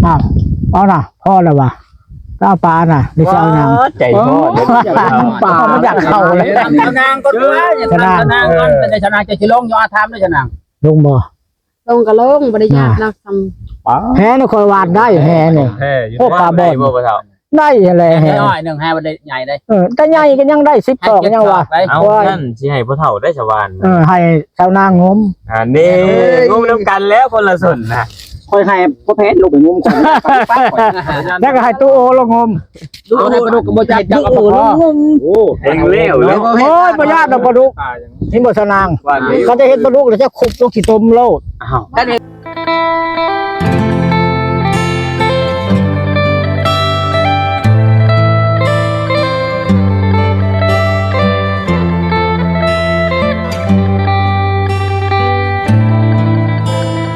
อ้าวเอาน่ะพ่อแล้วว่ะก้าวปลาน่ะได้เจ้าหยังใจพ่อเด้อ ปลามันอยากเข้าเลย ชนางก็ด้วยชนางก่อนเป็นชนางจะชิลงยอทามด้วยชนาง ลงบ่ ลงก็ลงบ่ได้ยากนักท แห่นี่คอยวาดได้แห่นี่ พวกปลาบ่อน บ่เฒ่า ได้แหละแห่ น้อยหนึ่งให้มันได้ใหญ่ได้ แต่ใหญ่ก็ยังได้10 ตอกยังว่า เอานั่นสิให้พ่อเฒ่าได้ชาวบ้าน ให้ชาวนางม นี่งมนํกันแล้วคนละส่วนนะ คอยให้พ่อเพชรลูกไปงมก่อน แล้วก็ให้ตู้โอลงม ดูให้ปลาดุกกระโบจับจับกับพ่อโอ้ เองเลี้ยวแล้ว โอ้ยบ่ยากดอกปลาดุกนี่บ่ชาวนางเขาจะเฮ็ดปลาดุกแล้วจะคุบลูกขี้ต้มโลด อ้าว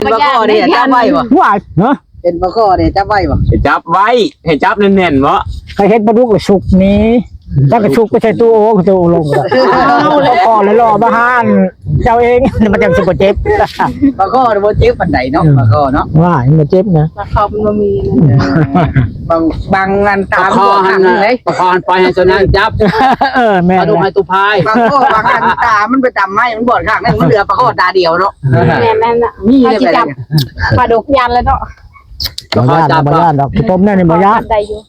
ำบ่ยากเนี่ยจับไว้บ่ ว่าเนาะ เป็นบ่ข้อเนี่ยจับไว้บ่ ให้จับไว้ให้จับแน่นๆบ่ ใครเฮ็ดปลาดุกก็สุกนี้แล้วก็ชุกไปใส่ตู้โอก็จะลงก็เอาแล้วพอเลยรอมาหานเจ้าเองมันจังสิบ่เจ็บ บ่ข้อบ่เจ็บปานใดเนาะบ่ข้อเนาะ ว่ามันเจ็บนะ บ่ข้อมันบ่มีบางงานตาม คอหันเลยประคอนปล่อยให้ชนางจับ แม่ ปลาดุกให้ตุพาย บางข้อบางงานตามันไปตามไม้มันบอดข้างนั้นมันเหลือปลาข้อตาเดียวเนาะแม่นั่นน่ะมีเลยจับปลาดุกยันเลยเนาะ บ่ย่านบ่ย่านดอกต้มแน่นี่บ่ย่าน ได้อยู่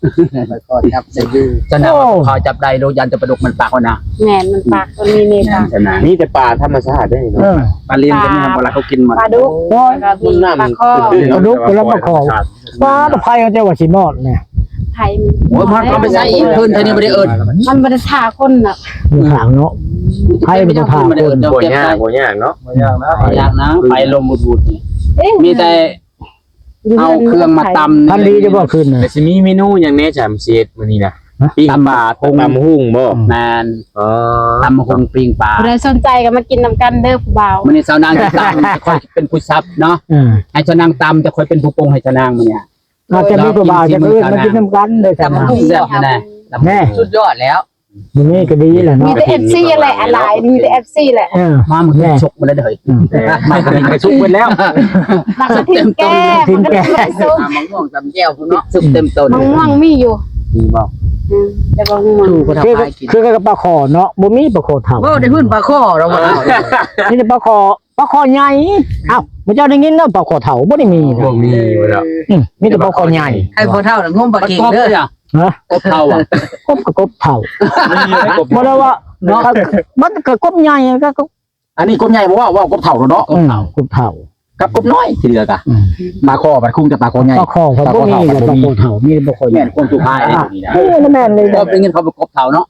ปลาข้อจับได้อยู่ ชนางคอยจับได้โดยยันจะปลาดุกมันปากคนนะ แม่นมันปากมันมีนี่ค่ะ ชนาง นี่แต่ปลาธรรมชาติได้เนาะ ปลาเลี้ยงกันนี่เวลาเขากินมัน ปลาดุก โอ้ย แล้วก็มีปลาข้อ ปลาดุกแล้วปลาคอปลาตะไคร้เจ้าว่าสิมอดเนี่ย ไทย โอ้ยมันไปใส่อีกพื้นเท่านี้ไม่ได้เอิญ มันบ่ได้ทาคนน่ะ มีขางเนาะไผมันจะพาคน บ่ยากบ่ยากเนาะ ยากนะไปลมบุดๆมีแต่เอาเครื่องมาตำ พันดีจะบ่ขึ้นน่ะ แต่สิมีเมนูอย่างแน่จำเสียดมื้อนี้นะปิ้งปลาตำหุ่งบ่ แมน อ๋อ ตำคงปิ้งปลา ผู้ใดสนใจก็มากินนํกันเด้อผู้บ่าว มันนี่สาวนางจะตำจะคอยเป็นผู้ซับเนาะให้ชาวนางตำจะคอยเป็นผู้ปรุงให้ชาวนางมันเนี่ย อาจจะมีตัวบ่าวจะอื่นมากินน้ำกันเลยกัน ตำหุ่งแซ่บแน่ แน่ สุดยอดแล้ว นี่ก็ดีแหละ มี เนาะ แต่ FC แหละอะไรมีแต่ FC แหละ มามันคือชกมาแล้วเด้อไม่ก็มีกระชุกไปแล้ว มักกะทิแก้มันก็ได้ซุป มะม่วงตำแก้วพุ่นเนาะซุปเต็มต้น มะม่วงมีอยู่ มีบ่ แต่บางม่วง ตู้ก็ทำให้กิน คือกับปลาคอเนาะบ่มีปลาคอเฒ่า โอ้ได้พื้นปลาข้อเราบ่ นี่ปลาคอใหญ่อ้าวมันเจ้าได้ยินเนาะปลาคอเฒ่าบ่ได้มี บ่มีบ่แล้ว มีแต่ปลาคอใหญ่ ให้พ่อเฒ่าน่ะงมปลา มัน เก่ง กบ เด้ เล อย อ่ะ ฮะ กบเท่าอ่ะ กบกับกบเฒ่าบ่ได้ว่าเนาะมันก็กบใหญ่ก็ อันนี้กบใหญ่บ่ว่ากบเท่าเนาะกบเท่าก บเฒ่า กับกบน้อยที่เหลือกะปลาคอมันคุ้งแต่ปลาคอใหญ่ ปลาคอเขาบ่มีแต่ปลาคอเฒ่ามีแต่ปลาคอให แม่ ญ่ นคนสุภาพนี่นี่นะ นี่แม่นเลย ก็เป็นเงินเขาเป็นกบเท่าเนาะ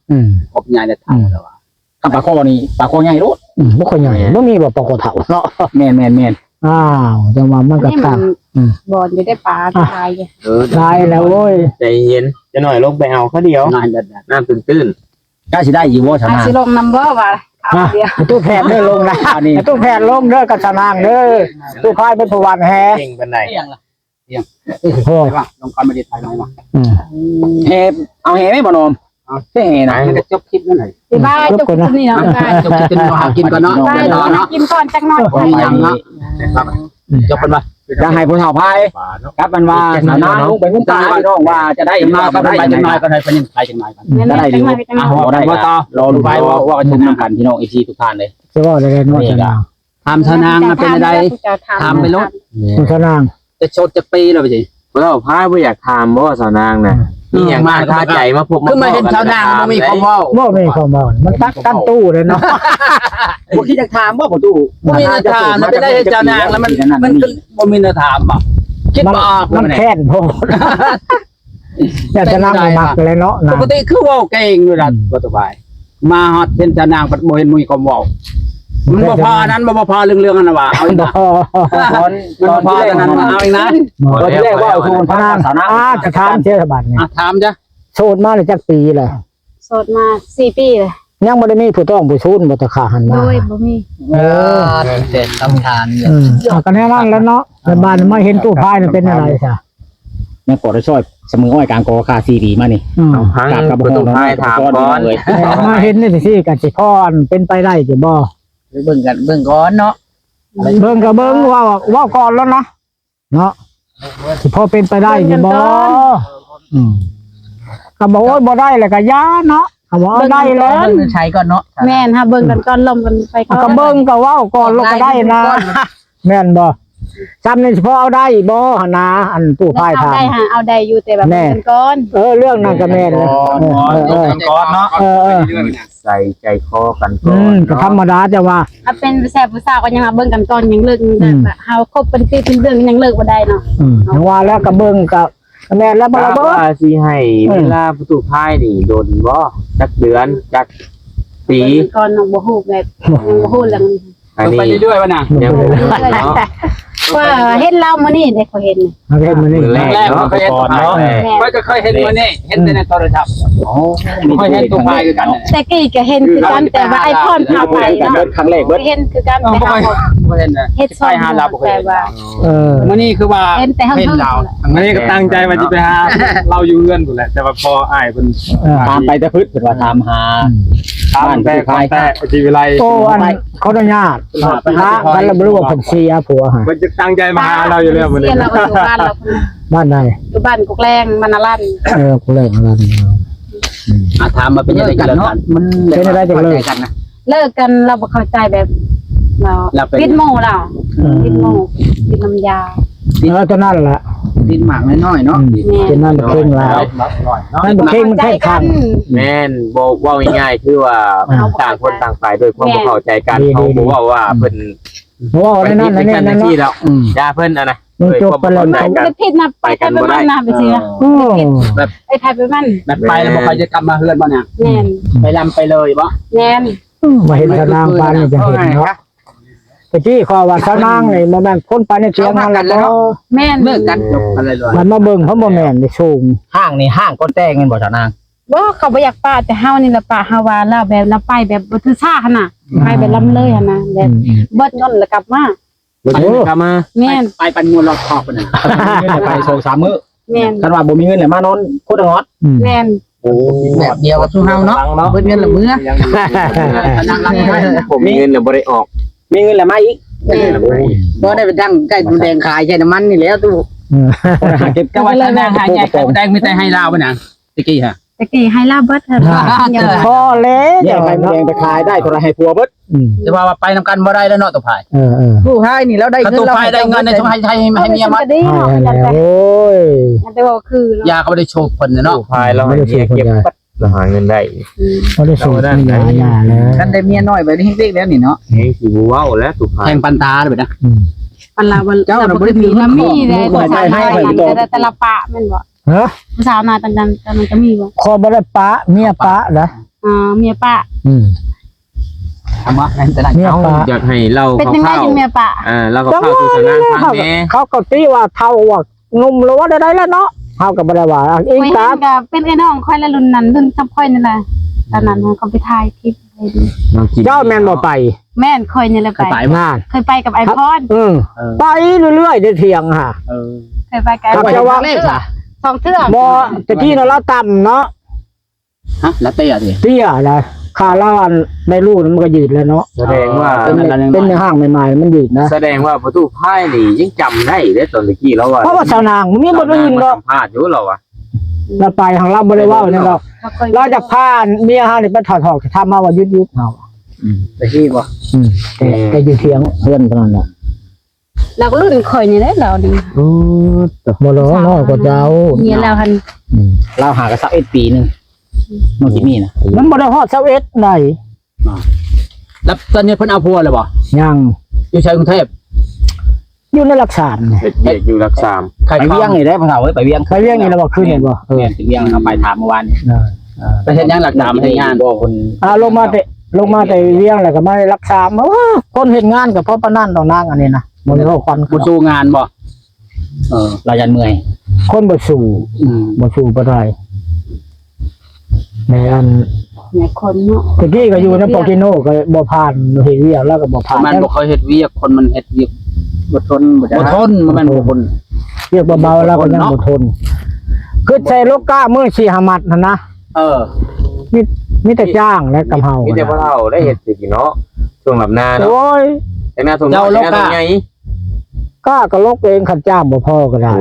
กบใหญ่แต่เท่าแล้วอ่ะกับปลาคอนี่ปลาคอใหญ่โลด บ่คอใหญ่บ่มีบ่ปลาคอเฒ่าเนาะ แม่น อ้าวจังว่ามันก็ นี่มั ต่าง นบ่อนอยู่ได้ปลาตาย ได้แล้วโว้ย ใจเย็นจะหน่อยลงไปเอาเขาเดียว งานจัด น้ำตื้น กล้าสิได้อยู่บ่ช อา นะ สิลงน้ำบ่ว่าเอาเดียว ตู้แพทย์เด้อลงนะตู้แพทย์ลงเด้อกับสนางเด้อตู้พายเป็นผู้วันแฮ ๆเก่งปานใด เตียงล่ะ โอ้ ไปว่าลงความไม่ได้ถ่ายน้อยว่ะ อืม เฮเอาเฮไม่บ่นมเอาเฮนะมันจะจบคลิปนั่นหน่อย สิบ้าจบนี่เนาะ จบคลิปจนหากินก่อนเนาะ บ้า เนาะเนาะ กินก่อนจักหน่อย ไปยังเนาะจบกันว่าจะให้ผู้เฒ่าพายครับมันว่าน้าลุงไปงุ้มตาพี่น้องว่าจะได้มาก็ได้จังหน่อยก็ได้เป็นยังไงจังหน่อยกัน ได้ ได้ จั อง ยู่ หน่อยจังหน่อย เอาได้ว่าต่อรอดูไปว่ากันชมนำกันพี่น้องอีกทีทุกท่านเลย จะว่าอะไรกันว่าสนาง ทำชานางมาเป็นอะไรทำไปลด สนาง จะชดจะปีแล้วไปสิ เพราะว่าพายบ่อยากถามบ่ว่าสาวนางน่ะนี่อย่างมาคาใจมาพบ คือมาเห็นชาวนางมันมีความว่า ว่าไม่ข้อมูลมันตักตั้นตู้เลยเนาะ บ่คิดจะถามบ่ประตูบ่มีนาถามมันเป็นได้เห็นชาวนางแล้วมันบ่มีนาถามบ่คิดบ่ออก มันแค้นโพดอยากจะนั่งหมักเลยเนาะ ปกติคือว่าเก่งอยู่ล่ะบ่สบายมาฮอดเห็นชาวนางบ่เห็นมีความว่ามันบ่พอนั้นบ่พอเรื่องๆนั่นน่ะว่าเอาอีก บ่ นะมันบ่พอแต่นั้นเอาอีกนะ ตอนแรกว่า คุณพนางจะถามเชื่อบัตรเนี่ย ถามจ้ะ โสดมาเลยจักปีเลย โสดมา4ปีเลย ยังบ่ได้มีผู้ต้องผู้ชูนบ่ตะขาหัน โด มาย บ่มี เสร็จตำทาน ก็แน่นอนแล้วเนาะในบ้านไม่เห็นตู้พายเป็นอะไรซะ ยังกดได้ช่วยเสมออ้อยกลางกอคาซีดีมานี่ เอาพังประตูพายถามก่อน มาเห็นนี่สิกันสิพรเป็นไปได้สิบ่ เบิ่งก่อนเนาะ เบิ่งก็เบิ่งว่าก่อนแล้วนะเนาะ สิพอเป็นไปได้อยู่บ่ก็บอกว่าบ่ได้แล้วก็ย่าเนาะก็บ่ได้แล้ว ใช้ก่อนเนาะ แม่นค่ะเบิ่งกันก่อนลมกันไปก่อน ก็เบิ่งก็เว้าก่อนลงก็ได้นะแม่นบ่จำนี่เฉพาะเอาได้บ่หั่นนะอันตู้พาย เอา ถาม ได้เอาได้อยู่แต่แบบเบิ่งกันก่อน เรื่องนั้นก็แม่น ก่อนเนาะ ใส่ใจคอกันก่อน ก็ธรรมดาจะว่า ถ้าเป็นแซ่บผู้สาวก็ยังมาเบิ่งกันก่อนยังเลิกแบบเฮาคบเป็นปีเป็นเดือนยังเลิกบ่ได้เนาะ อย่างว่าแล้วก็เบิ่งก็แม่นแล้วบ่ ว่า เบิ่ง ว่าสิให้เวลาประตูพายนี่โดนบ่จักเดือนจักปี ก่อนน้องบ่ฮู้แบบยังบ่ฮู้เรื่อง อันนี้ ไปเรื่อยๆวะน่ะ ยังบ่รู้เนาะ ว่าเห็นเรามื้อนี้ได้เขาเห็น เฮ็ดมื้อนี้ แรกเนาะ เคยเห็นเนาะไม่ก็เคยเห็นมานี่เห็นแต่ในโทรศัพท์เคยเห็นตัวพายคือกัน แต่กี้ก็เห็นคือกันแต่ว่าไอพอนพาไปเนาะ ครั้งแรกเบิด เห็นคือกันแต่เฮา บ่เห็นนะ เฮ็ดซอย หาเราบ่เคย แต่ เห็น ว่า มื้อนี้คือว่า เห็นแต่เฮา เห็นเรา อันนี้ก็ตั้งใจว่าจะไปหาเราอยู่เงื่อนกูแหละแต่ว่าพออ้ายเพิ่น ตามไปแต่พึ่เป็นว่าตามหา ตามแต่ขอแต่จีวิไล โตอันเขาอนุญาตพระกันแล้วบ่รู้ว่าเพิ่นเสียผัวหา มันจะตั้งใจมาหาเราอยู่แล้วมื้อนี้ เราอยู่บ้านเรา บ้านใด อยู่บ้านกุกแรงมานลั่น กูเลิกแล้ว ถามมาเป็นยังไงกันเนาะมันกันนะ เลิกกันเราบ่เข้าใจแบบเราปิดโมเราปิดโมปิดน้ำยา ตอนนั้นแหละ ดินหมากน้อยๆเนาะ เป็นนั่นเพ่งแล้วนั่นเพ่งมันแค่คัน แม่นบ่เว้าง่ายๆคือว่าต่างคนต่างฝ่ายด้วยความบ่เข้าใจกันเขาบ่ว่าว่าเพิ่น เพราะว่าในนั้นในนั้น ที่แล้วด่าเพิ่นอ่ะนะ มันจบไปแล้ว มันบ่ได้ผิดนะไปกันบ่ได้นะไปเชื่อแบบไอ้ไผไปมัน แบบไปแล้วบ่ใครจะกลับมาเฮือนบ่เนี่ย แม่น ไปลำไปเลยบ่ แม่น มาเห็นสนางปานนี่จะเห็นเนาะแต่ที่ขอว่าสนางนี่บ่แม่นคนไปในเสียงนั่นแหละเนาะ แม่น เลิกกันจบอะไรเลย มันมาเบิ่งเขาบ่แม่นได้สูง ห้างนี่ห้างก้นแตงเงินบ่ชาวนาง บ่เขาบ่อยากป้าแต่เฮานี่ละป้าเฮาว่าเราแบบเราไปแบบบ่ถือซ่าหั่นน่ะไปแบบลำเลยหั่นน่ะแบบเบิดเงินแล้วกลับมา กลับมา แม่น ไปปันงูรอบขอบนั่นไป2-3มื้อ แม่น คันว่าบ่มีเงินแล้วมานอนโคตรงอด แม่น โอ้ แบบเดียวกับสู้เฮาเนาะเบิดเงินละมื้อ นั่งรับได้ ผมมีเงินแล้วบ่ได้ออก มีเงินแล้วมาอีก บ่ได้ไปตั้งใกล้ตู้แดงขายใช้น้ำมันนี่แล้วตู้ หาเก็บก็ว่าหน้าหาใหญ่แดงมีแต่ให้ลาวบ่น่ะตะกี้ฮะ ตะกี้ให้ลาเบิดหั่นอย่า พอแล้ว แยกไปแดงไปขายได้โทรให้ผัวเบิด อืม แต่ว่าไปนำกันบ่ได้แล้วเนาะตัวพาย ผู้ให้นี่แล้วได้ ถ้า เงิน ตัว เรา พายได้เงินในช่วงให้เมียมัด ดีเนาะอย่าแต่ โอ้ย แต่ว่าคือย าเขาบ่ได้โชว์เพิ่นเนาะ พายเราให้เมียเก็บปัดเราหาเงินได้ บ่ได้สูงยาแล้ว กันได้เมียน้อยไปนี่เด็กแล้วนี่เนาะ เฮ้ยสิบ่เว้าแล้วสุภา แท พ งปันตาเลยนะ ปันลาวันเราบ่ได้มีแล้วมีแต่ผู้สาวน้อยแต่ละปะแม่นบ่ ฮะ ผู้สาวน้อยต่างๆมันจะมีบ่ ขอบ่ได้ปะเมียปะนะ เมียปะ ทำว่าแต่ละ เมีย เอา ปะ อยากให้เรา เป็นยังไง เข้า จังเมียปะ เราก็เข้าสู่สนามทางแม่ เขาก็ตีว่าเท่าว่าหนุ่มหรือว่าได้แล้วเนาะเฮาก็บ่ได้ว่าอีก ไป ครั เห็ บ นกับเป็นไอ้น้องค่อยละรุ่นนั้นรุ่นซับค่อยนี่แหละตอนนั้นเขาไปถ่ายคลิปให้ดู เจ้าแม่นบ่ไป แม่นค่อยนี่แหละไป งาน เคยไปกับไอพอน ไปเรื่อยๆได้เที่ยงฮะ เคยไปกับ ครับจะว่า สองเทื่อ บ่แต่ที่เราต่ำเนาะ ฮะแล้วเตะสิ เตี้ยนะค่าเราอันในรูปมันก็ยืดแล้วเนาะ แสดงว่า เป็นในห้างใหม่ๆมันยืดนะ แสดงว่าประตูพายนี่ยังจำได้เด้ตอนตะกี้แล้วว่า เพราะว่าสาวนางมันมีบ่ได้ยินดอก พลาดอยู่เราอ่ะ เราไปทางเราบ่ได้เว้าเนี่ยดอกเราจากพาเมียเฮานี่ไปถอดๆทำมาว่ายืดๆเฮา ตะกี้บ่ แต่อยู่เถียงเพื่อนเท่านั้นน่ะ เราก็รุ่นค่อยนี่แหละเราดิ บ่ร้องน้อยกว่าเจ้า เมียเราหัน เราหากระซัก1 ปีนึงมันสิมีนะ มันบ่ได้ฮอด21ได้ แล้วตอนนี้เพิ่นเอาผัวแล้วบ่ ยัง อยู่ชายกรุงเทพ อยู่ในหลักฐาน เด็กอยู่รักสาม ไปเวียงนี่ได้พ่อเฒ่าเอ้ยไปเวียง ไปเรื่องนี้เราบอกขึ้นเห็นบ่ เนี่ยถึงเวียงเอาไปถามเมื่อวานไปเฮ็ดหยังหลักฐานให้งานบ่คน ลงมาแต่เวียงแล้วก็มารักษาคนเฮ็ดงานกับพ่อปานนั่นต้องนางอันนี้นะบ่ได้ควัน บ่สู้งานบ่เรายันเมื่อย คนบ่สู้บ่สู้บ่ได้ในอัน แม่คนเนาะ ตะกี้ก็อยู่ในโปกิโนก็บ่ผ่านเฮ็ดเวียงแล้วก็บ่ผ่าน มันบ่เคยเฮ็ดเวียกคนมันเฮ็ดเวียก บ่ทนบ่ได้ บ่ทนมันแม่นบ่คน เรียกเบาๆแล้วก็ยังบ่ทนคือใช้โลก้ามื้อ4-5มัดนั่นนะ มีแต่จ้างและกำเฮา มีแต่พวกเราได้เห็ดสิเนาะช่วงหลับนาเนาะ โอ้ย แต่หน้าทุ่งน้อยหน้าทุ่งใหญ่ ก็ลกเองขันจ้างบ่พอก็ได้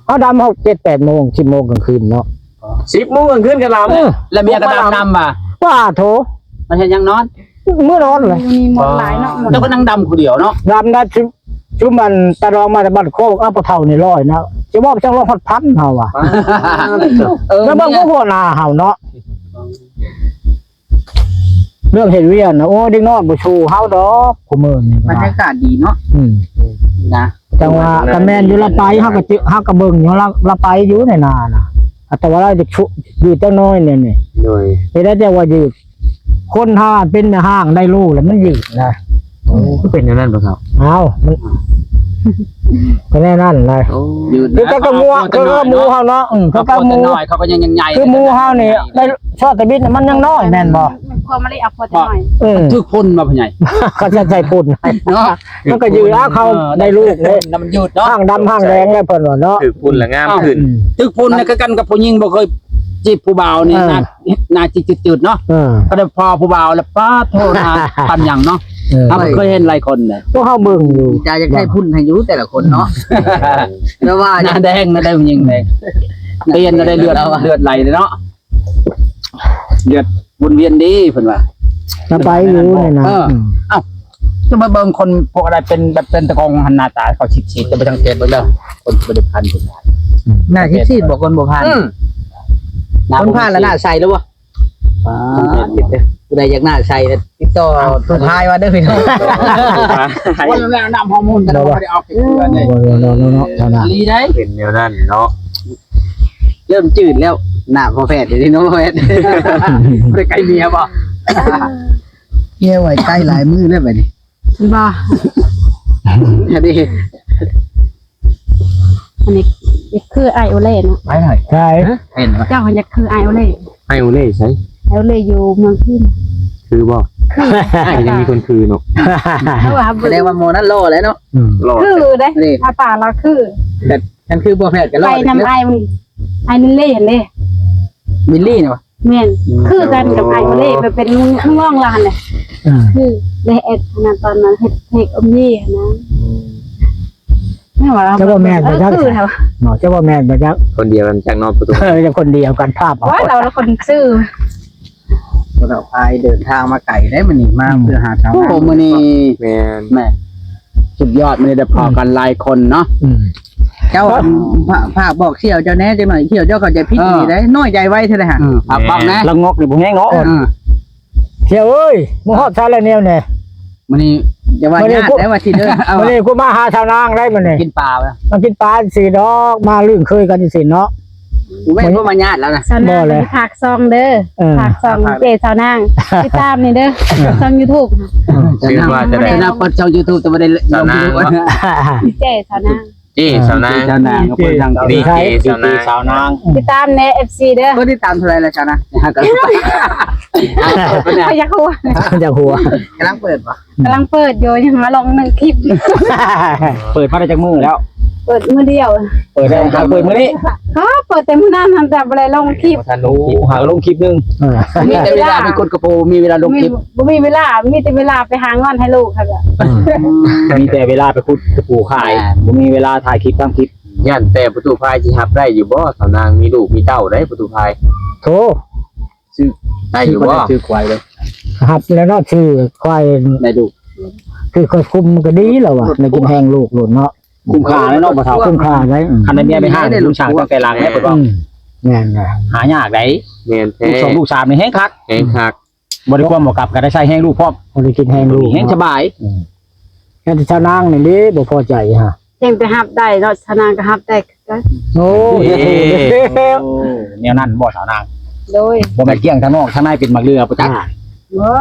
เขาดำ6 7 8 โมง 10 โมงกลางคืนเนาะ 10 โมงกลางคืนกันลำ แล้วเมียก็ดำบ่ ว่าโถ มันเห็นยังนอน มื้อนอนเลย มีหมดหลายเนาะ เจ้าก็นั่งดำคนเดียวเนาะ ดำได้ชุมันตะรองมาแต่บ้านโคกเอาปะเท่านี่ร้อยนะจะว่าจังร้อยฮอดพันเฮาว่ะแล้วบางพวกนาเฮาเนาะเรื่องเห็นเวียนนะโอ้ดิ้งนอนบ่ชูเฮาดอกคุมื้อนี่ บรรยากาศดีเนาะ นะ จังว่าก็แม่นอยู่ละไปเฮาก็เบิ่งอยู่ละไปอยู่ในนาน่ะแต่ว่าเราจะอยู่จังน้อยเนี่ยนี่ โดย เฮ็ดได้แต่ว่ายืดคนถ้าเป็นแม่ห้างได้ลูกแล้วมันยืดนะ ก็เป็นอย่างนั้นป่ะครับ เอามันก็แน่นั่นเลย อยู่ คือก็งัวคือหมูเฮาเนาะคือก็หมู น้อยเขาก็ยังใหญ่ คือหมูเฮานี่ได้ชอบแต่บิดมันยังน้อยแม่นบ่ พอมาเลยเอาพอจะหน่อย ทึกพ่นมาพ่อใหญ่ เขาจะใจปุ่น เนาะ มันก็ยืดเขาได้ลูกเลย มันยืดเนาะ ห้างดำห้างแดงได้เพิ่นว่าเนาะ ถือปุ่นละงามขึ้น ทึกพ่นนี่ก็กันกับผู้หญิงบ่เคยจีบผู้บ่าวนี่นาจืดๆเนาะก็ได้พอผู้บ่าวแล้วป้าโทษนะปันหยังเนาะเคยเห็นหลายคนเลย พวกเฮาเบิ่งอยู่ จะให้พุ่นให้อยู่แต่ละคนเนาะแล้วว่า หน้าแดงนะได้ผู้หญิงแดงเตียนนะได้เลือดไหลเลยเนาะเลือดวนเวียนดีเพิ่นว่า จะไปอยู่นี่นะ จะมาเบิ่งคนพวกอะไรเป็นแบบเป็นตะกองหันหน้าตาเขาฉีดจะไปทางเกตเบิ่งเด้อคนบ่ได้พันคน หน้าที่ซีดบอกคนบ่ผ่านคนผ่านแล้วหน้าใสแล้วบ่ผู้ใดอยากหน้าใสติดต่อตัวท้ายว่าเด้อพี่น้อง คนแรกน้ำฮอร์โมนกันบ่ได้เอาไปเพื่อนเลย เนาะเท่านั้น ลีได้ เป็นแนวนั้นเนาะ เริ่มจืดแล้วหน้าพอแพทย์เดี๋ยวนี้น้องพอแพทย์ บ่ได้ไกลเมียบ่ เฮียไว้ใกล้หลายมือแล้วบัดนี้ บ่ อันนี้ อันนี้คือไอโอเล่เนาะ ไปหน่อย ใช่ เห็นไหม เจ้าคนนี้คือไอโอเล่ ให้อุเล่ใช้ ไอโอเล่อยู่เมืองพิน คือบ่ยังมีคนคือเนาะ เขาว่า แสดงว่าโมนั่นโลแล้วเนาะ รอด คือเด้ถ้าป่าเราคือ แต่ฉันคือพอแพทย์กันรอ ไป ด นำไอมันไอนิเล่เห็นเด้ มิลลี่เนี่ยวะ แม่นคือกันกับไอโอเล่ไปเป็นง่วงลานเนี่ยคือในเอ็ดขนาดตอนนั้นเฮ็ดเพลงอมยี่นะไม่ว่าคือแถว เนาะจะว่าแม่นบ่จัก คนเดียวกันจากนอกประตู จะคนเดียวกันภาพเอา ว่าเราคนซื่อ เราพายเดินทางมาไก่ได้มันนี่มาเพื่อหาชาว โอ้ นา มื้อนี้ แม่น แม่สุดยอดมื้อนี้ได้พอกันหลายคนเนาะ เจ้าภาคบอกเชี่ยวเจ้าแน่จังหน่อยเชี่ยวเจ้าก็ใจพิษดีได้น้อยใจไว้เท่าไหร่ฮะ ครับบ้างนะ ละงกนี่บ่แห้งเนาะเที่ยวเอ้ยมึงฮอดซาแล้วแนวเนี่ย มื้อนี้ จะว่าญาติได้ว่าสิเด้อ มื้อนี้กูมาหาชาวนางได้มื้อนี้ กินปลาไป มากินปลาสิดอกมาลื่นเคยกันสิเนาะ กูไม่ว่ามาญาติแล้วนะ ๆสาวนางผักซองเด้อผักซองเจสาวนางติดตามนี่เด้อซอง YouTube ชื่อว่าจะได้ นะเปิดช่อง YouTube แต่บ่ได้ลง เจสาวนาง จี้สาวนาง ชาวนางก็เปิดทาง ดีเจสาวนาง ติดตามใน FC เด้อ ก็ที่ตามเท่าไหร่แล้วจ้านะ พยักหัว จะหัว กำลังเปิดปะ กำลังเปิดอยู่ยังมาลง1คลิป เปิดมาได้จากมือแล้ว เปิดมือเดียว เปิดได้เปิดมื้อนี้ เปิดแต่มื้อนั้นทำแต่บ่ได้ลงคลิป ทันรู้ หาลงคลิปนึงมีแต่เวลาเป็นคนกระโปมีเวลาลงคลิป บ่มีเวลามีแต่เวลาไปหางอนให้ลูกค่ะ มีแต่เวลาไปขุดกระปูขายบ่มีเวลาถ่ายคลิปทำคลิป ย่านแต่ประตูพายสิรับได้อยู่บ่สาวนางมีลูกมีเต้าได้ประตูพาย โถ ได้อยู่บ่ ชื่อควายเลย ครับแล้วเนาะชื่อควาย ได้ดู คือคนคุมก็ดีแล้วว่ะในกินแห้งลูกหลุนเนาะ คุ้มค่าแล้วเนาะบ่เฒ่า คุ้มค่าไว้ คันได้เมียไปห้างลูกช้างตั้งแต่หลังให้เปิดว่า แม่นนะ หายากได้ แม่นแท้ ลูก2ลูก3นี่แฮงคัก แห้งคัก บ่ได้ความบ่กลับก็ได้ใช้แฮงลูกพร้อม คนได้กินแห้งลูก แฮงสบาย แค่ชาวนางนี่ดิบ่พอใจฮะ เองไปฮับได้เนาะชนางก็ฮับได้ก็ โอ้ย แนวนั้นบ่สาวนาง โดย บ่แม่นเกี่ยงทางนอกทางในเป็นมักเรือประจักษ์ ว้า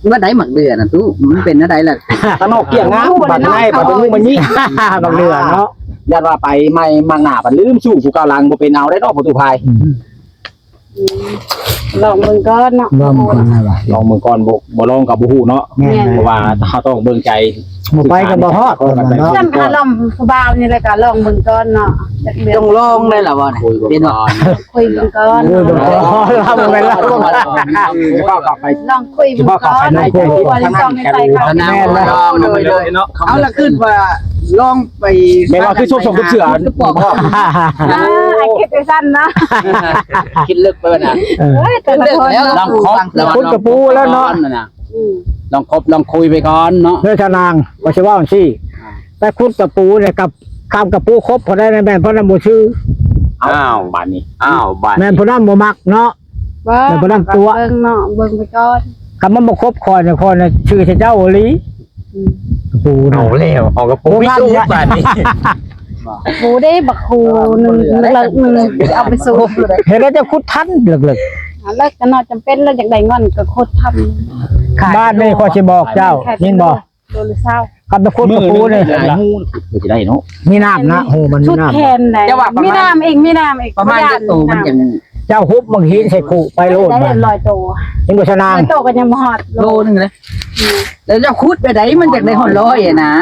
เมื่อใดหมักเดือน่ะตู้มันเป็นอะไรล่ะ ทางนอกเกี่ยงงามบัดในบัดงูมันนี่ บักเรือเนาะ ยันว่าไปไม่มังหน้าบัดลืมสู้ผู้กาวลังบ่เป็นเอาได้เนาะประตูพาย ลองมึงก็เนาะ ว่ามันคนอะไรวะ ลองมือก่อนบ่ลองกับบ่ฮู้เนาะ แม่น เพราะว่าเฮาต้องเบิ่งใจ บ่ไปก็บ่ฮอดเนาะ จำอารมณ์ผู้บ่าวนี่แหละก็ลองมึงก็เนาะ ต้องลองได้ล่ะบ่เนี่ยเป็นว่า คุยมึงก็ โอ้ยบ่เราบ่แม่นเรา ก็กลับไป ลองคุยมึงก็ในใจที่ว่าซองในใจเขา ชนะลองโดยเอาละขึ้นว่า ลองไป แม่ว่าคือส่งกับเสือ บอกพ่อ ไอ้คิดไปสั้นนะ คิดลึกไปนะ เฮ้ยแต่ละคน ลองคบแล้วลองคบลองคุยไปก่อนเนาะ เนื้อชานางว่าสิว่าจังซี่แต่คุดกับปูเนี่ยกับคำกับปูครบพอได้ในแม่นเพราะนั้นบ่ชื่อ อ้าว บ้านนี้ อ้าวบ้าน แม่นเพราะนั้นบ่มักเนาะ ว่า แต่บ่นั่งตัว เบิ่งเนาะเบิ่งไปก่อน คำมันบ่ครบคอยเนี่ยคอยน่ะชื่อเจ้าโอลีปู เอา เนาะ แล้วออกกับปูพี่ตู้บ้านนี้ บูได้บักคูนึงเลิกนึงเอาไปสู่ เห็นแล้วจะคุดทันเลิก เลิกกันเนาะจำเป็นแล้วอยากได้เงินก็โคตรทำ ๆบ้านนี่ขอสิบอกเจ้ายินบ่ โดนเศร้า คำตะคุดกับปูนี่ คือจะได้เนาะ มีน้ำนะโหมันมี ชุด น้ำ แคนไหนมีน้ำเองมีน้ำเอง ประมาณจะโตมันอย่าง เจ้าฮุบบางหินใส่ขู่ไปโลด ได้ มา ลอยโต เห็นบ่ชะนาง ลอยโตกันยังหอด โลนึงเลยแล้วจะคุดไปไหนมันจากได้หอนร้อยนะ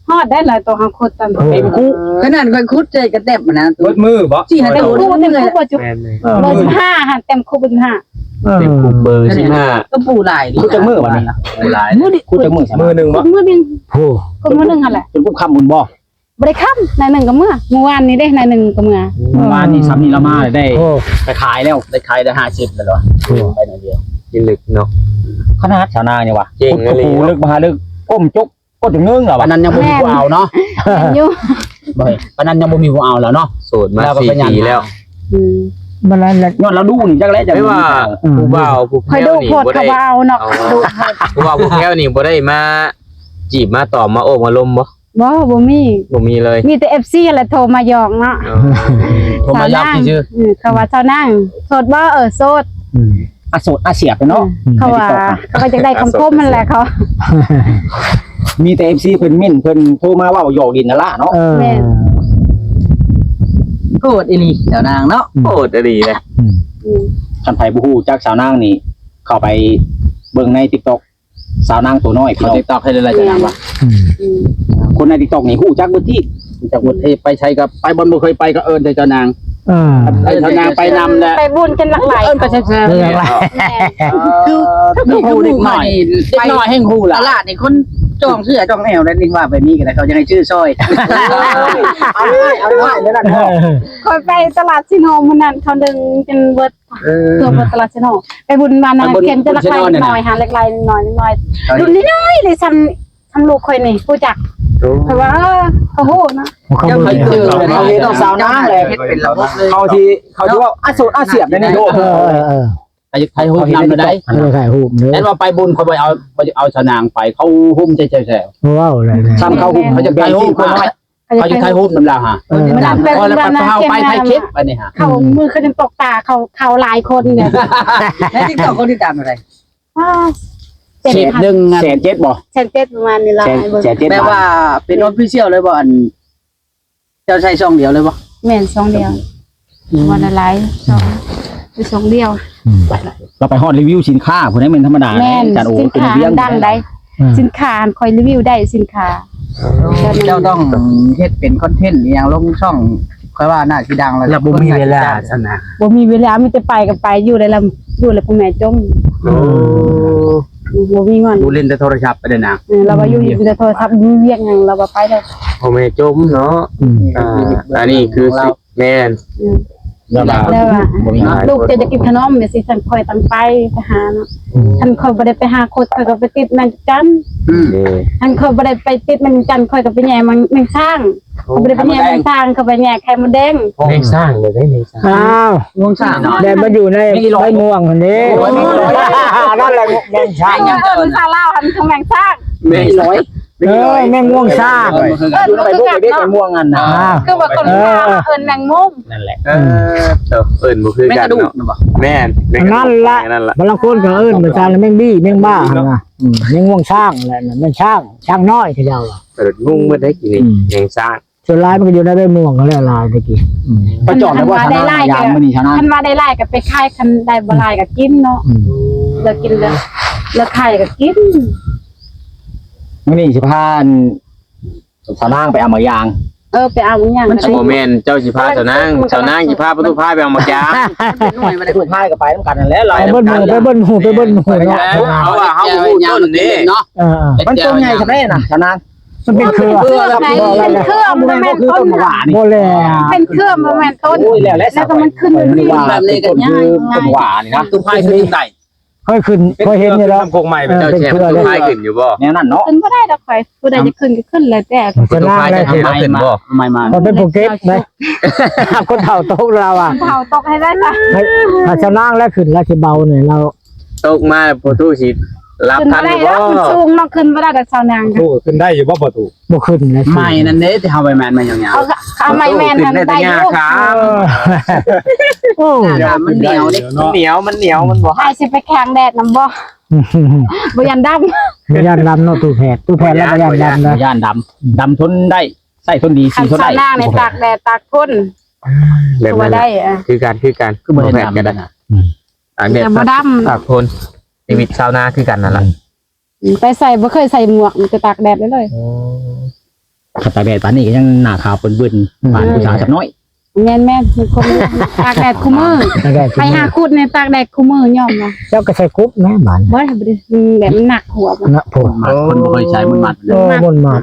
หอดได้ลอยโตหังโคตรตัน เต็มคู่ ขนาดค่อยคุดใจกระแตบมันนะตัว เบิดมือบ่ สี่หัน เต็ม โต คู่เต็ม เลย คู่ปัจจุบันเบอร์15หันเต็มคู่เป็น5 เป็นปูเบอร์15 ก็ปูหลาย คู่จังมือวันนี้คู่หลายคู่จังมือ มือหนึงบ่ มือนึง โอ้ คนมือนึงหั่นแหละ เป็นคู่คำบุญบ่ บ่ได้ค้ำนายหนึ่งก็เมื่อวานนี้ได้นายหนึ่งก็เมื่อ เมื่อวานนี้ซ้ำนี่ละมาได้ โอ้ ไปขายแล้วได้ขายได้50แล้วเหรอไปหน่อยเดียว กินลึกเนาะ ขนาดชาวนาเนี่ยวะ เก่ง กระ เลย ปูลึกมาลึกก้มจกก็จะเงื่งเหรอวันนั้นยังบ่มีผู้เอาเนาะ อยู่ บ่วันนั้นยังบ่มีผู้เอาแล้วเนาะ โสดมา4 ปีแล้ว มันนั้นแหละ ย้อนเราดูนี่จักแล้วจะ ไม่ว่าผู้บ่าวผู้ คอย แพ้ ดู วนี่ โพด บ่ เขา ได้ บ่เอาเนาะดู ผู้บ่าวผู้แพ้วนี่บ่ได้มาจีบมาตอบมาโอบมาลมบ่ บ่มี บ่มีเลย มีแต่ FC แหละโทรมาหยอกเนาะ ผมมายับชื่อ เขาว่าเจ้านั่งโสดบ่โสด อาโสดอาเสียบเนาะ เขาว่าเขาก็จะได้คำคมมันแหละเขา มีแต่ FC เพิ่นมิ่นเพิ่นโทรมาว่าหยอกดินนั่นล่ะเนาะ โคตรอีลีเจ้านางเนาะ โคตรดีเลย คันไผบ่ฮู้จักสาวนางนี่เข้าไปเบิ่งใน TikTok สาวนางตัวน้อยพี่น้อง TikTok ให้เลยจ้ะนางว่าคนใน TikTok นี่ฮู้จักเบิดที่จักเบิดไปใช้กับไปบ่บ่เคยไปก็เอิ้นแต่เจ้านางไอ้เจ้านางไปนำแหละ ไปบุญกันหลากหลาย เอิ้นก็แซ่บ เรื่องอะไร คือฮู้เด็กน้อยเด็กน้อยแห่งฮู้ล่ะตลาดนี่คนจ้องเสื้อจ้องแอวแล้วนี่ว่าไปนี่ก็ได้เขาจะให้ชื่อซอยเอาได้แล้วล่ะ คอยไปตลาดซิโนมันนั่นเขาดึงจนเบิดตัวเบิดตลาดซิโนไปบุญมานั่นเขียนจะหลากหลายหน่อยหาหลากหลายหน่อยรุ่นน้อยเลยทำลูกคอยนี่ผู้จักเพราะว่าเขาโหนะ เขาบ่ เขาต้องสาวนางแหละ เป็นระบบเลย เขาที่ว่าอาโสดอาเสียบในโลกไทยฮู้นำได้ ไม่ได้ถ่ายรูปเด้อ แต่ว่าไปบุญเขาไปเอาสนางไปเขาหุ้มใจแซ่บ ว้าวอะไร ๆซ้ำเขาหุ้มเขาจะไปหุ้มเขาน้อยเขาจะไทยหุ้มนำละฮะ มันนั่นเป็น พอแล้ว แบบนั้น เขาไปไทยคลิปไปนี่ฮะ เขามือเขาจะตกตาเขาหลายคนเนี่ย ในที่ต่อคนที่ตามอะไร คลิปนึง107,000บ่ เซนเต็ดประมาณนี้ละ 107,000 แปลว่าเป็นออฟฟิเชียลเลยบ่อันเจ้าใช้ช่องเดียวเลยบ่ แม่นสองเดียววันละหลายสองคือสองเดียว เราไปฮอดรีวิวสินค้าผู้นั้นเป็นธรรมดา แม่น จานโอ้ สิน เป็น ค้า เรื่อง ดังได้สินค้าคอยรีวิวได้สินค้า เจ้าต้องเฮ็ดเป็นคอนเทนต์อย่างลงช่องค่อยว่าน่าสิดังแล้ว บ่มีเวลาซะนะ บ่มีเวลามีแต่ไปกับไปอยู่เลยลำอยู่เลยพ่อแม่จม โอ้ บ่มีเงิน ดูเล่นแต่โทรศัพท์ไปเด้อนะ เราว่าอยู่แต่โทรศัพท์มีเวียกหยังเราบ่ไปได้ พ่อแม่จมเนาะอันนี้คือสิแม่น แล้วว่าลูกจะกินขนมเนี่ยสิฉันคอยตั้งไปหาเนาะฉันคอยบ่ได้ไปหาโคตรคอยก็ไปติดแมงจัน นี่ ฉันคอยบ่ได้ไปติดแมงจันคอยก็ไปแย่แมงสร้างบ่ได้ไปแย่แมงสร้างเขาไปแย่ไข่มดแดง แม่สร้างเลยได้แม่สร้าง อ้าว วงสร้าง แดนมาอยู่ในใบม่วงคนนี้นั่นแหละแมงช้าง มันซาลาวหันของแมงสร้าง แม่ร้อย แมงม่วงช้าง ไปพวกไปเด็กม่วงอันนะ คือว่าคนซาลาวเอิ้นแมงมุม นั่นแหละ เอิ้นบ่คือ แม่ กั ก น ระดูก เนาะ นะบ่ แม่น นั่นละบางคนก็เอิ้นเหมือนกันแมงบี้แมงบ้านะแมงม่วงช้างแหละแมงช้างน้อยทีเดียว เปิดงุ้งบ่ได้กินแม่สร้าง ส่วนลายมันก็อยู่ในใบม่วงก็แล้วลายตะกี้ ไปจอดแล้วว่าชนะยางมื้อนี้ชนะ คันว่าได้ไล่ก็ไปขายคันได้บ่ไล่ก็กินเนาะแล้วกินแล้วขายก็กิน มื้อนี้สิพาสาวนางไปเอามายาง ไปเอาอย่าง โมเมนต์เจ้าสิพาเจ้านางสิพาประตูพายไปเอามายา หน่วยมาได้ ถูกพายก็ไปนำกันนั่นแหละเรา ไปเบิ้ลหูเนาะ เพราะว่าเฮาฮู้ต้นนี่ เนาะมันตัวใหญ่ซะแน่น่ะชนะ มันเป็นเครือ เป็นเครือมันแม่นต้น บ่แล้ว เป็นเครือมันแม่นต้น โอ้ยแล้ว แล้วก็มันขึ้น นึกว่า แบบเลยก็ ต้น ง่า คื ย อต้นหวานนี่นะ ตุ้มไผ่ขึ้นได้ เคยขึ้นเคยเห็นอยู่แล้ว น้ำโคกใหม่ไป เจ้าแชมป์ตัวท้ายขึ้นอยู่บ่ แนวนั้นเนาะ ขึ้นบ่ได้ดอกข่อยผู้ใดจะขึ้นก็ขึ้นแล้วแต่ จะนั่งได้ เห็นแล้วขึ้นบ่ ไม่มา คนเป็นโปรเกรสไหมคนเฒ่าโตเราอ่ะ เผาตกให้ได้จ้ะ ถ้าจะนั่งแล้วขึ้นแล้วสิเบาหน่อยเรา ตกมาโปรตูสิรับ ขึ้น ทั บ่ น ได้ อยู่ แล้ว บ่ มันสูงเนาะขึ้นบ่ได้แต่ชาวนาง ตู้ขึ้นได้อยู่บ่ประตู บ่ขึ้นเลย ไม่นั่นเด้ที่เฮาไปแมนมายาว เอาไม้แม่น ขึ้นได้แต่ ได้ หญ้า อยู่ ขา โอ้ ๆมันเหนียวดิ มันเหนียวมันบ่ ไอ้สิไปแข่งแดดนำบ่บ่ยันดำ ไม่ยันดำเนาะตู้แพทย์แล้วก็ยันดำนะ ย่านดำทนได้ใส่ทนดี คั สี น ทน ชา ได้ วนางในตากแดดตากฝน แบบ ตัว นั้น ได้ คือการ คือบ่ได้ แผน ดำ กัน กัน นะ นะ อันเนี้ย แต่บ่ดำ ตากคนชีวิตชาวนาคือกันนั่นแหละ ไปใส่บ่เคยใส่หมวกมันจะตากแดดเลย ขับตาแดดปานนี้ก็ยังหน้าขาวเปิ้นๆปานผู้สาวจักน้อย แม่นมันคนตากแดดคู่มือไปหาคูดในตากแดดคู่มือยอมนะ เจ้าก็ใส่กุ๊บนะบ้าน บ่ได้บ่ได้แบบมันหนักหัวมัน นะผม มัดคนบ่เคยใช้มันมัด โอ้มันมา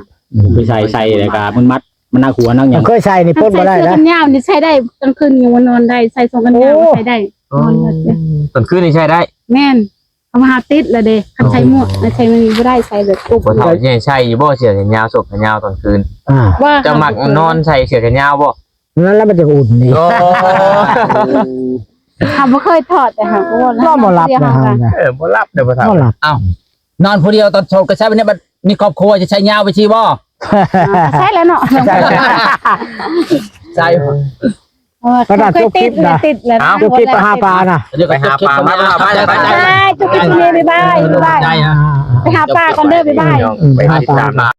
ไปใส่แล้วก็มันมัดมันน่าขัวนั่งหยัง เคยใส่นี่พ้นบ่ได้ ใส่เสื้อ นะ กันยาวนี่ใช้ได้กลางคืนอยู่นอนได้ใส่ทรงกันยาวใช้ได้นอนเลย ตอนคืนนี่ใช้ได้ แม่นเอามาหาติดละเด้คันใช้หมวกใช้มันบ่ได้ใส่แบบตุก บ่เฒ่าใช่อยู่บ่เสื้อแขนยาวศพแขนยาวตอนคืน ว่า จะมักนอนใส่เสื้อแขนยาวบ่ นั่นแล้วมันจะอุ่นนี่ โอ้ ทำบ่เคยถอดแต่หาบ่ว่า ก็บ่รับนะครับ บ่รับเด้อบ่เฒ่า ก็หลับ นอนผู้เดียวตอนโชว์ก็ใช้บัดนี้บัดมีครอบครัวจะใช้ยาวไปชีบ่ ใช่แล้วเนาะ ใช่ เคยติดแล้ว ดูคลิปไปหาปลาน่ะ เดี๋ยว ไปหาปลามาไปไป จุกกินเมียบ๊ายบาย ใจนะ ไปหาปลากันเด้อบ๊ายบาย ไปหาติดตาม